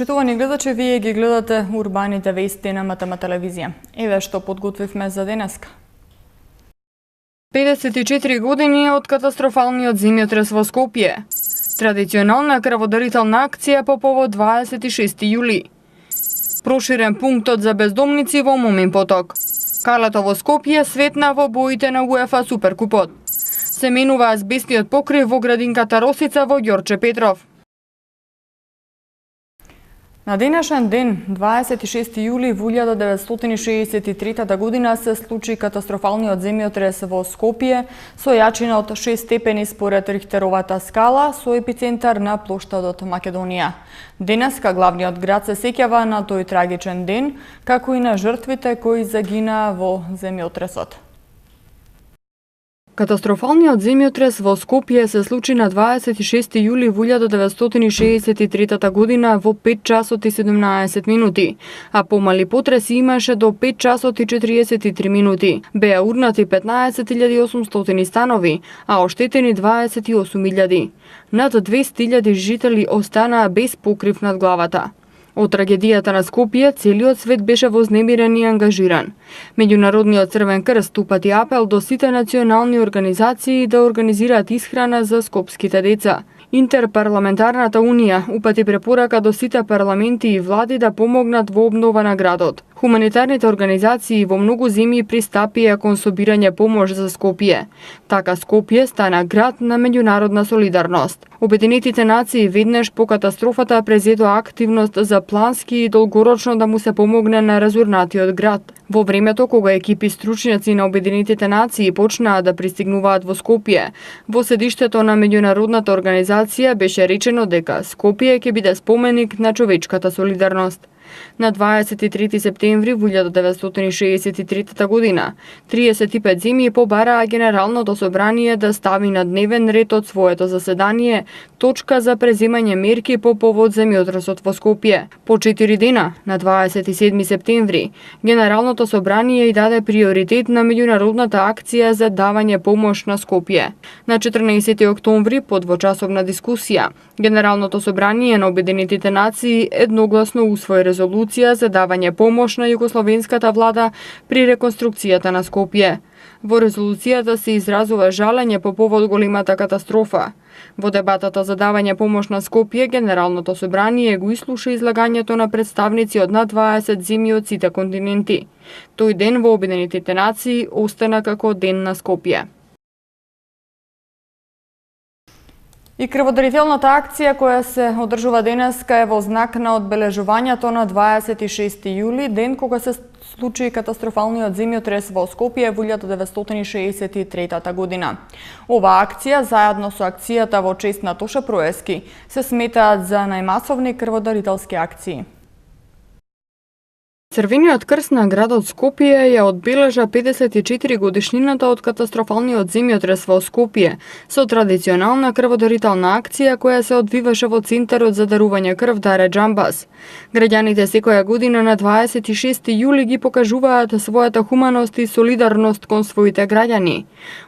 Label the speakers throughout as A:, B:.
A: Почитувани гледачи, вие ги гледате урбаните вести на МТМ телевизија. Еве што подготвивме за денеска. 54 години од катастрофалниот земјотрес во Скопје. Традиционална крводарителна акција по повод 26 јули. Проширен пунктот за бездомници во Момин поток. Карлето во Скопје светна во боите на УЕФА Суперкупот. Се менува азбестниот покрив во градинката Росица во Ѓорче Петров. На денешен ден, 26 јули во 1963 година се случи катастрофалниот земјотрес во Скопје со јачина од 6 степени според Рихтеровата скала со епицентар на плоштадот Македонија. Денеска главниот град се сеќава на тој трагичен ден, како и на жртвите кои загинаа во земјотресот. Катастрофалниот земјотрес во Скопје се случи на 26 јули во 1963 година во 5 часот и 17 минути, а помали потреси имаше до 5 часот и 43 минути. Беа урнати 15.800 станови, а оштетени 28.000. Над 200.000 жители останаа без покрив над главата. Од трагедијата на Скопје, целиот свет беше вознемирен и ангажиран. Меѓународниот Црвен крст упати апел до сите национални организации да организираат исхрана за скопските деца. Интерпарламентарната унија упати препорака до сите парламенти и влади да помогнат во обнова на градот. Хуманитарните организации во многу земји пристапија кон собирање помош за Скопје. Така Скопје стана град на меѓународна солидарност. Обединетите нации веднаш по катастрофата презедоа активност за плански и долгорочно да му се помогне на разурнатиот град. Во времето кога екипи стручњаци на Обединетите нации почнаа да пристигнуваат во Скопје, во седиштето на меѓународната организација беше речено дека Скопје ќе биде споменик на човечката солидарност. На 23 септември во 1963 година 35 земји побараа Генералното собрание да стави на дневен ред од своето заседание точка за преземање мерки по повод земјотресот во Скопје. По 4 дена, на 27 септември, Генералното собрание и даде приоритет на меѓународната акција за давање помош на Скопје. На 14 октомври, по двочасовна дискусија, Генералното собрание на Обединетите нации едногласно усвои резолуција за давање помош на југословенската влада при реконструкцијата на Скопје. Во резолуцијата се изразува жалење по повод големата катастрофа. Во дебатата за давање помош на Скопје, Генералното собрание го ислуша излагањето на представници од над 20 земји од сите континенти. Тој ден во Обединетите нации остана како ден на Скопје. И крводарителната акција која се одржува денеска е во знак на одбележувањето на 26 јули, ден кога се случи катастрофалниот земјотрес во Скопје во 1963 година. Ова акција, заедно со акцијата во чест на Тоша Проески, се сметаат за најмасовни крводарителски акции. Црвениот крст на градот Скопје ја одбележа 54 годишнината од катастрофалниот земјотрес во Скопје со традиционална крводарителна акција која се одвиваше во Центарот за дарување крв Даре Џамбас. Граѓаните секоја година на 26 јули ги покажуваат својата хуманост и солидарност кон своите граѓани.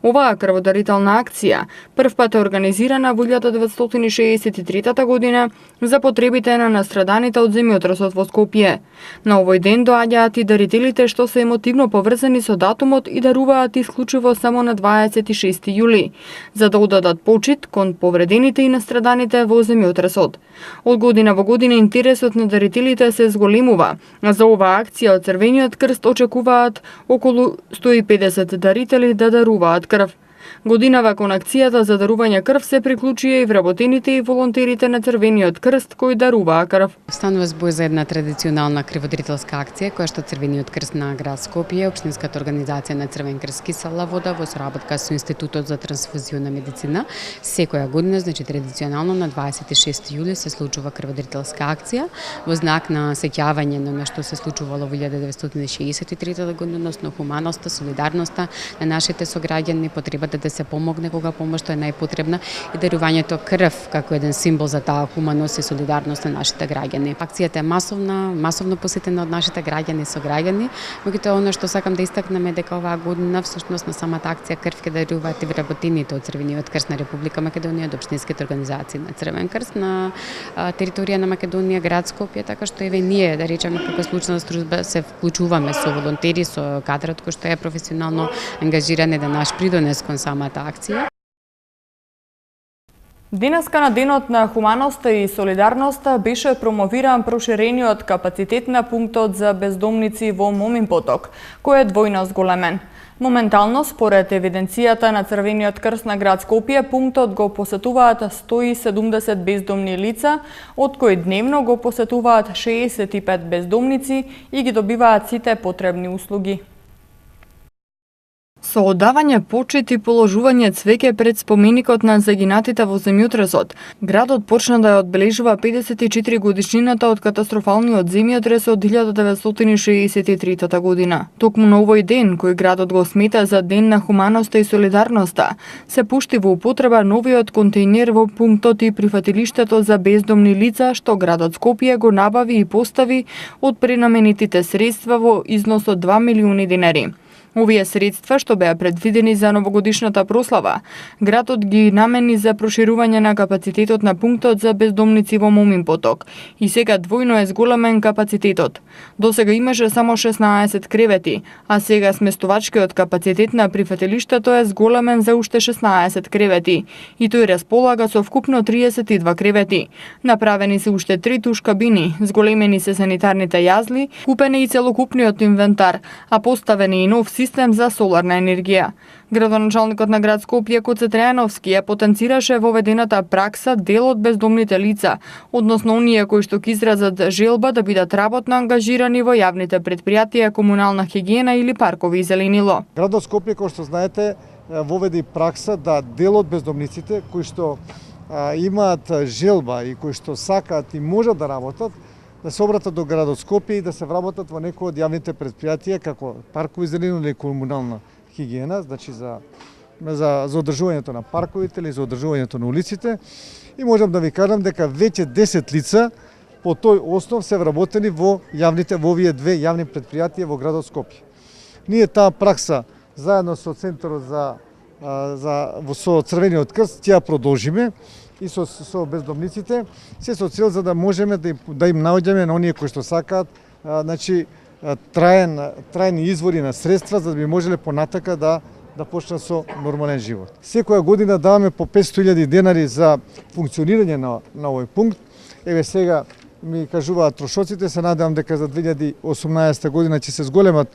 A: Оваа крводарителна акција првпат е организирана во 1963 година за потребите на настраданите од земјотресот во Скопје. На овој ден доаѓаат и дарителите што се емотивно поврзани со датумот и даруваат исклучиво само на 26 јули, за да одадат почит кон повредените и настраданите во земјотресот. Од година во година интересот на дарителите се зголемува, а за оваа акција од Црвениот крст очекуваат околу 150 дарители да даруваат крв. Годинава кон акцијата за дарување крв се приклучија и вработените и волонтерите на Црвениот крст кои даруваа крв.
B: Станува збор за една традиционална крводарителска акција која што Црвениот крст на град Скопје, општинската организација на Црвен крст Кисела Вода во соработка со Институтот за трансфузиона медицина, секоја година, значи традиционално на 26 јули се случува крводарителска акција во знак на сеќавање на она што се случувало во 1963 година, односно хуманоста, солидарноста на нашите сограѓани, потребата да да се помогне кога помошта е најпотребна и дарувањето крв како еден символ за таа хуманост и солидарност на нашите граѓани. Акцијата е масовно посетена од нашите граѓани со граѓани, меѓутоа она што сакам да истакнем е дека оваа година всушност на самата акција крв ќе даруваат и вработените од Црвениот крст на Република Македонија, од општинските организации на Црвен крст на територија на Македонија, град Скопје, така што еве ние да речеме како случна служба се вклучуваме со волонтери, со кадрот кој што е професионално ангажиран да наш придонес кон самата акција.
A: Денеска на Денот на хуманоста и солидарноста беше промовиран проширениот капацитет на пунктот за бездомници во Момин поток, кој е двојно зголемен. Моментално, според евиденцијата на Црвениот крст на град Скопје, пунктот го посетуваат 170 бездомни лица, од кои дневно го посетуваат 65 бездомници и ги добиваат сите потребни услуги. Со оддавање почит и положување цвеќе пред споменикот на загинатите во земјотресот, градот почна да ја одбележува 54 годишнината од катастрофалниот земјотрес од 1963 година. Токму на овој ден, кој градот го смета за Ден на хуманоста и солидарноста, се пушти во употреба новиот контејнер во пунктот и прифатилиштето за бездомни лица, што градот Скопје го набави и постави од пренаменетите средства во износ од 2 милиони денари. Овие средства, што беа предвидени за новогодишната прослава, градот ги намени за проширување на капацитетот на пунктот за бездомници во Момин поток и сега двојно е зголемен капацитетот. Досега имаше само 16 кревети, а сега сместувачкиот капацитет на прифатилиштето е зголемен за уште 16 кревети и тој располага со вкупно 32 кревети. Направени се уште 3 туш кабини, зголемени се санитарните јазли, купен е и целокупниот инвентар, а поставени и нов систем за соларна енергија. Градоначалникот на град Скопје Коце Трајановски ја потенцираше воведената пракса дел од бездомните лица, односно оние кои што ќе изразат желба да бидат работно ангажирани во јавните предпријатија, комунална хигиена или паркови и зеленило.
C: Градот Скопје, кој што знаете, воведе пракса да дел од бездомниците кои што имаат желба и кои што сакаат и можат да работат, да се обратат до градот Скопје и да се вработат во некои од јавните предпријатија како паркови зеленило или комунална хигиена, значи за одржувањето на парковите или за одржувањето на улиците. И можам да ви кажам дека веќе 10 лица по тој основ се вработени во овие две јавни предпријатија во градот Скопје. Ние таа пракса заедно со Центарот со Црвениот крст ќе ја продолжиме и со бездомниците, се со цел за да можеме да им наоѓаме на оние кои што сакаат, значи трајни извори на средства за да би можеле понатака да почнат со нормален живот. Секоја година даваме по 500.000 денари за функционирање на овој пункт. Еве сега ми кажуваат трошоците, се надевам дека за 2018 година ќе се зголемат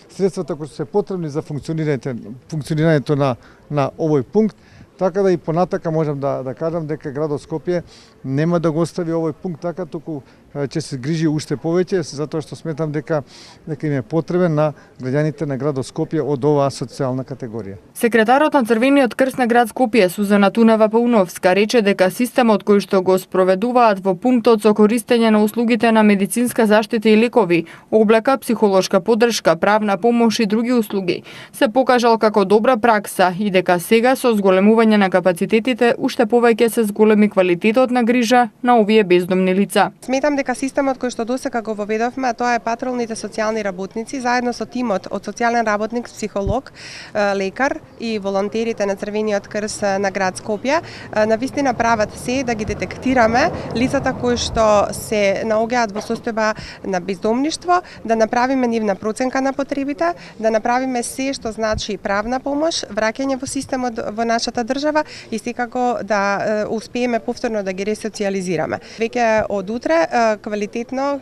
C: средствата кои се потребни за функционирањето на овој пункт. Така да и понатака можам да кажам дека градот Скопје нема да го остави овој пункт така, туку ќе се грижи уште повеќе, затоа што сметам дека им е потребен на граѓаните на градот Скопје од оваа социјална категорија.
A: Секретарот на Црвениот крст на град Скопје Сузана Тунева-Пауновска рече дека системот кој што го спроведуваат во пунктот со користење на услугите на медицинска заштита и лекови, облека, психолошка поддршка, правна помош и други услуги се покажал како добра пракса и дека сега со зголемување на капацитетите уште повеќе се зголеми квалитетот на грижа на овие бездомни лица.
D: Сметам дека системот кој што досега го воведовме, а тоа е патролните социјални работници заедно со тимот од социјален работник, психолог, лекар и волонтерите на Црвениот крст на град Скопје, навистина прават се да ги детектираме лицата кои што се наоѓаат во состојба на бездомништво, да направиме нивна проценка на потребите, да направиме се што значи правна помош, враќање во системот во нашата држава и секако да успееме повторно да ги ресоциализираме. Веќе од утре квалитетно,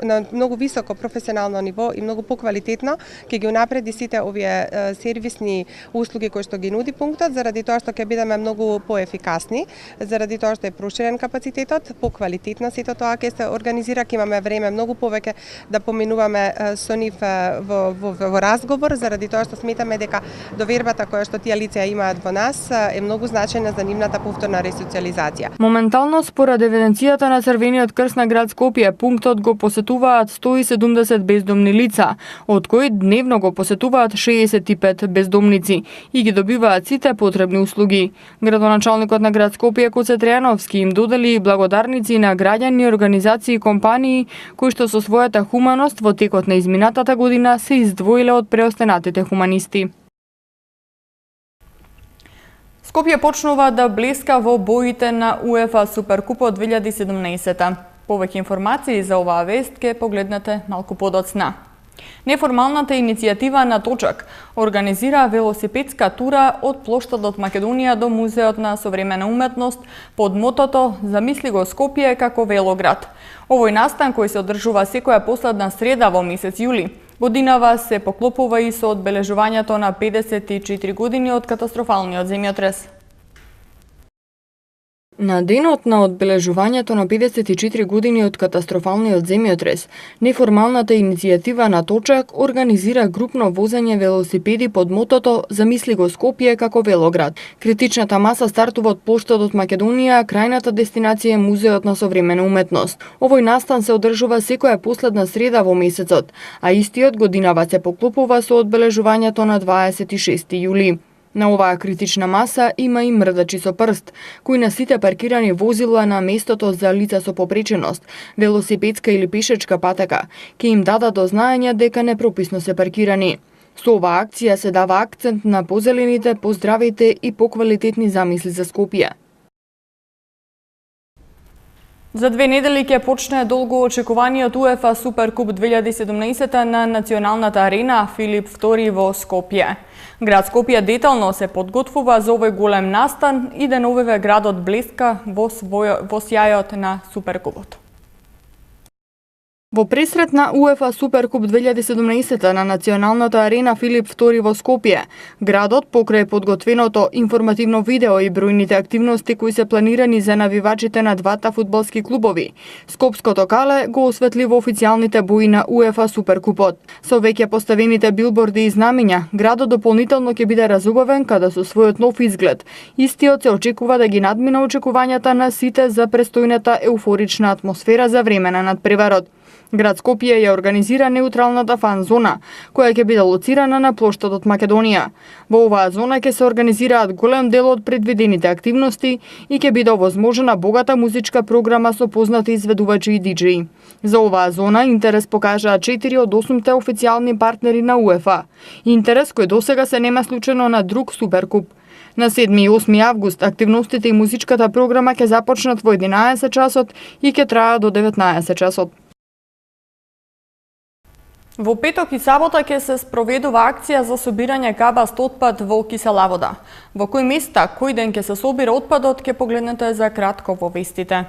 D: на многу високо професионално ниво и многу поквалитетно ќе ги унапреди сите овие сервисни услуги кои што ги нуди пунктот, заради тоа што ќе бидеме многу поефикасни, заради тоа што е проширен капацитетот, поквалитетно сето тоа ќе се организира, ќе имаме време многу повеќе да поминуваме со нив во разговор, заради тоа што сметаме дека довербата која што тие лица имаат во нас е многу значајна за нивната повторна ресоциализација.
A: Моментално, според евиденцијата на Црвениот крст на град град Скопје пунктот го посетуваат 170 бездомни лица, од кои дневно го посетуваат 65 бездомници и ги добиваат сите потребни услуги. Градоначалникот на град Скопје Коце Тријановски им додели благодарници на граѓани, организации и компании кои што со својата хуманост во текот на изминатата година се издвоиле од преостенатите хуманисти. Скопје почнува да блеска во боите на УЕФА Суперкупот 2017. Повеќе информации за оваа вест ке погледнете малку подоцна. Неформалната иницијатива на Точак организира велосипедска тура од плоштадот Македонија до Музеот на современа уметност под мотото "Замисли го Скопје како велоград". Овој настан кој се одржува секоја последна среда во месец јули годинава се поклопува и со одбележувањето на 54 години од катастрофалниот земјотрес. На денот на одбележувањето на 54 години од катастрофалниот земјотрес, неформалната иницијатива на Точак организира групно возење велосипеди под мотото "Замисли го Скопје како велоград". Критичната маса стартува од плоштадот Македонија, крајната дестинација е Музеот на современа уметност. Овој настан се одржува секоја последна среда во месецот, а истиот годинава се поклопува со одбележувањето на 26 јули. На оваа критична маса има и мрдачи со прст, кои на сите паркирани возила на местото за лица со попреченост, велосипедска или пешечка патека, ќе им дадат до знаење дека непрописно се паркирани. Со оваа акција се дава акцент на позелените, поздравите и поквалитетни замисли за Скопје. За 2 недели ќе почне долго очекуваниот УЕФА Суперкуп 2017 на националната арена Филип II во Скопје. Град Скопје детално се подготвува за овој голем настан и деновиве градот блеска во сјајот на Суперкупот. Во пресрет на УЕФА Суперкуп 2017 на националната арена Филип II во Скопје, градот покрај подготвеното информативно видео и бројните активности кои се планирани за навивачите на двата фудбалски клубови, Скопското кале го осветли во официјалните бои на УЕФА Суперкупот. Со веќе поставените билборди и знамиња, градот дополнително ќе биде разубавен каде со својот нов изглед. Истиот се очекува да ги надмина очекувањата на сите за престојната еуфорична атмосфера за време на надпреварот. Град Скопје ја организира неутралната фан зона, која ќе биде лоцирана на плоштадот Македонија. Во оваа зона ќе се организираат голем дел од предвидените активности и ќе биде овозможена богата музичка програма со познати изведувачи и диџеи. За оваа зона интерес покажаа 4 од 8 официјални партнери на УЕФА. Интерес кој досега се нема случено на друг Суперкуп. На 7 и 8 август активностите и музичката програма ќе започнат во 11 часот и ќе траат до 19 часот. Во петок и сабота ќе се спроведува акција за собирање кабаст отпад во Киселавода. Во кои места, кој ден ќе се собира отпадот, ќе погледнете за кратко во вестите.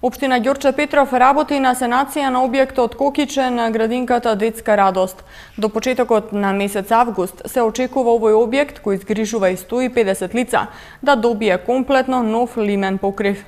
A: Општина Ѓорче Петров работи на санација на објектот Кокиче на градинката Детска радост. До почетокот на месец август се очекува овој објект, кој згрижува и 150 лица, да добие комплетно нов лимен покрив.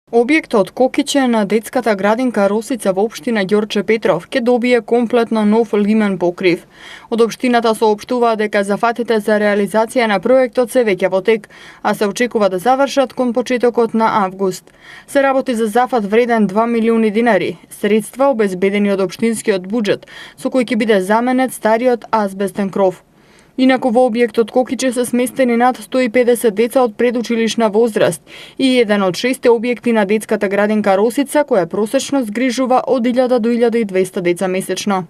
A: Објектот Кокиче на детската градинка Росица во општина Ѓорче Петров ќе добие комплетно нов лимен покрив. Од општината соопштуваа дека зафатите за реализација на проектот се веќе во тек, а се очекува да завршат кон почетокот на август. Се работи за зафат вреден 2 милиони динари, средства обезбедени од општинскиот буџет, со кој ќе биде заменет стариот азбестен кров. Инаку во објектот Кокиче се сместени над 150 деца од предучилишна возраст и еден од 6 објекти на детската градинка Росица, која просечно згрижува од 1000 до 1200 деца месечно.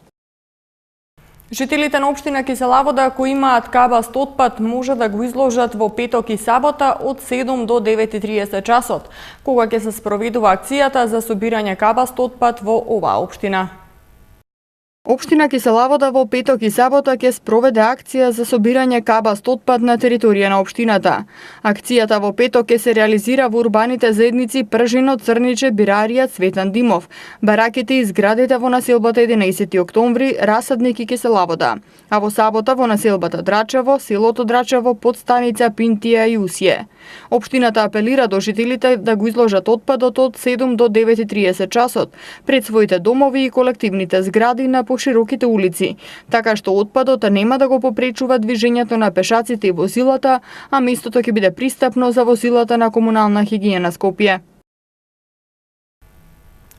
A: Жителите на општина Киселавода кои имаат кабаст отпад може да го изложат во петок и сабота од 7 до 9:30 часот, кога ќе се спроведува акцијата за собирање кабаст отпад во оваа општина. Општина Киселавода во петок и сабота ќе спроведе акција за собирање кабаст отпад на територија на општината. Акцијата во петок ќе се реализира во урбаните заедници Пржино, Црниче, Бирарија, Цветан Димов, бараките и зградите во населбата 11 октомври, Расадник и Киселавода, а во сабота во населбата Драчево, селото Драчево, Подстаница, Пинтија и Усје. Општината апелира до жителите да го изложат отпадот од 7 до 9:30 часот пред своите домови и колективните згради на пошироките улици, така што отпадот нема да го попречува движењето на пешаците и возилата, а местото ќе биде пристапно за возилата на комунална хигиена Скопје.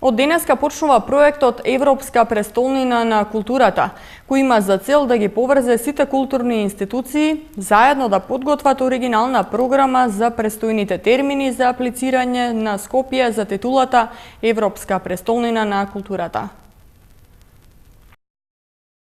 A: Од денеска почнува проектот Европска престолнина на културата, кој има за цел да ги поврзе сите културни институции заедно да подготват оригинална програма за престојните термини за аплицирање на Скопје за титулата Европска престолнина на културата.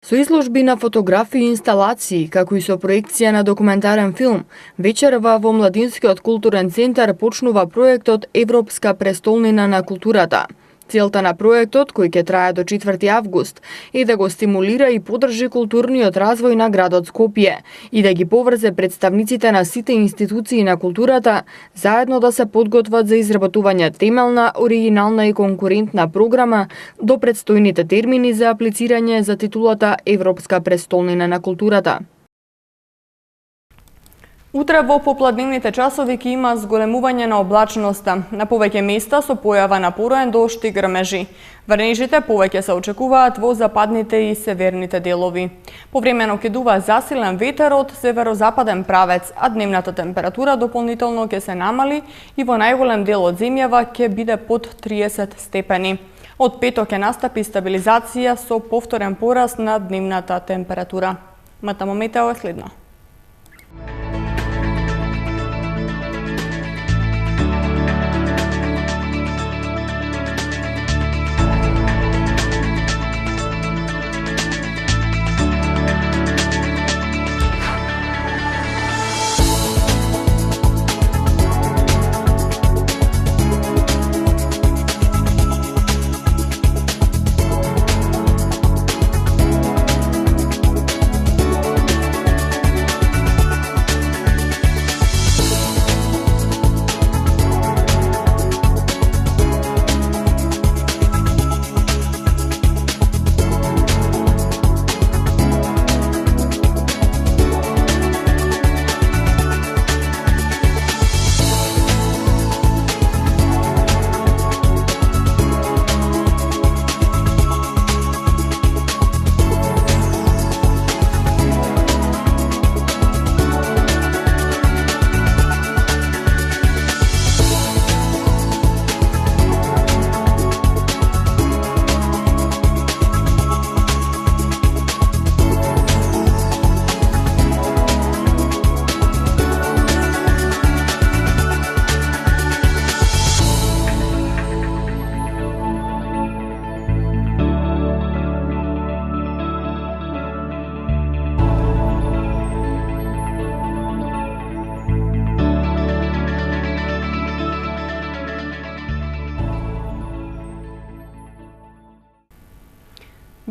A: Со изложби на фотографии и инсталации, како и со проекција на документарен филм, вечерва во Младинскиот културен центар почнува проектот Европска престолнина на културата. Целта на проектот, кој ќе трае до 4 август, е да го стимулира и поддржи културниот развој на градот Скопје и да ги поврзе представниците на сите институции на културата заедно да се подготват за изработување темелна, оригинална и конкурентна програма до предстојните термини за аплицирање за титулата Европска престолнина на културата. Утре во попладневните часови ќе има зголемување на облачноста, на повеќе места со појава на пороен дожд и грмежи. Врнежите повеќе се очекуваат во западните и северните делови. Повремено ќе дува засилен ветер од северозападен правец, а дневната температура дополнително ќе се намали и во најголем дел од земјава ќе биде под 30 степени. Од петок ќе настапи стабилизација со повторен пораст на дневната температура. МТМ Метео е следно.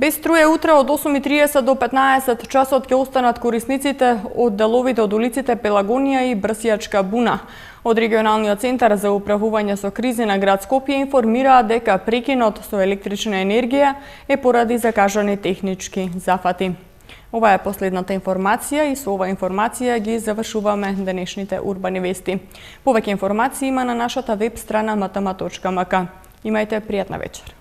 A: Без струја утре од 8:30 до 15 часот ќе останат корисниците од деловите од улиците Пелагонија и Брсијачка буна. Од регионалниот центар за управување со кризи на град Скопје информираа дека прекинот со електрична енергија е поради закажани технички зафати. Ова е последната информација и со ова информација ги завршуваме денешните урбани вести. Повеќе информации има на нашата веб страна mtm.mk. Имајте пријатна вечер.